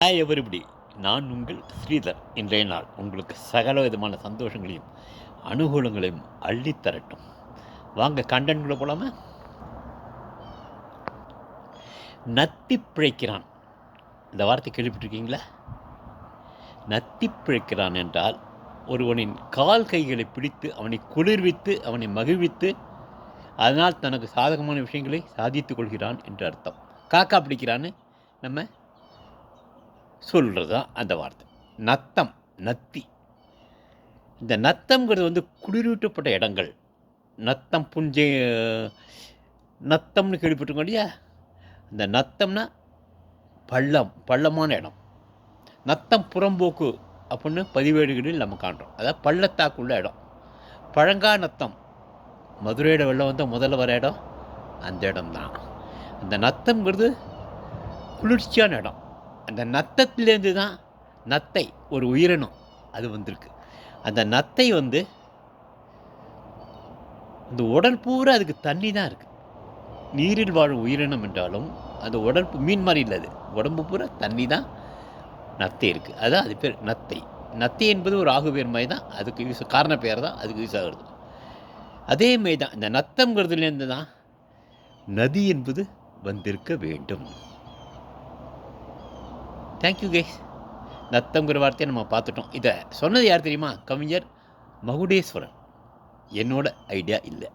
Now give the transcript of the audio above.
Hi everybody, நான் உங்கள் ஸ்ரீதர். இன்றைய நாள் உங்களுக்கு சகல விதமான சந்தோஷங்களையும் அனுகூலங்களையும் அள்ளித்தரட்டும். வாங்க கண்டென்ட்குள்ளே போகலாமா? நத்தி பிழைக்கிறான், இந்த வார்த்தை கேள்விப்பட்டிருக்கீங்களா? நத்தி பிழைக்கிறான் என்றால் ஒருவனின் கால் கைகளை பிடித்து அவனை குளிர்வித்து அவனை மகிழ்வித்து அதனால் தனக்கு சாதகமான விஷயங்களை சாதித்துக் கொள்கிறான் என்று அர்த்தம். காக்கா பிடிக்கிறான்னு நம்ம சொல்கிறது தான் அந்த வார்த்தை. நத்தம், நத்தி. இந்த நத்தம்ங்கிறது குளிரூட்டப்பட்ட இடங்கள். நத்தம் புஞ்சை நத்தம்னு கேள்விப்பட்டிருக்கோம் இல்லையா? இந்த நத்தம்னா பள்ளமான இடம். நத்தம் புறம்போக்கு அப்படின்னு பதிவேடுகளில் நம்ம காண்றோம். அதாவது பள்ளத்தாக்குள்ள இடம். பழங்கா நத்தம், மதுரையோட வெள்ளம் வந்தால் முதல்ல வர இடம் அந்த இடம்தான். அந்த நத்தம்ங்கிறது குளிர்ச்சியான இடம். அந்த நத்தத்திலேருந்து தான் நத்தை ஒரு உயிரினம் அது வந்திருக்கு. அந்த நத்தை இந்த உடல் பூரா அதுக்கு தண்ணி தான் இருக்குது. நீரில் வாழும் உயிரினம் என்றாலும் அந்த உடல் மீன் மாதிரி இல்லை, அது உடம்பு பூரா தண்ணி தான் நத்தை இருக்குது. அதான் அது பேர் நத்தை. நத்தை என்பது ஒரு ஆகுபேர் மாதிரி தான், அதுக்கு யூஸ் காரண பேர் தான் அதுக்கு யூஸ் ஆகுறது. அதே மாதிரி தான் இந்த நத்தம்ங்கிறதுலேருந்து தான் நதி என்பது வந்திருக்க வேண்டும். Thank you guys. நத்தம்ங்கிற வார்த்தையை நம்ம பார்த்துட்டோம். இதை சொன்னது யார் தெரியுமா? கவிஞர் மகுடேஸ்வரன். என்னோட ஐடியா இல்லை.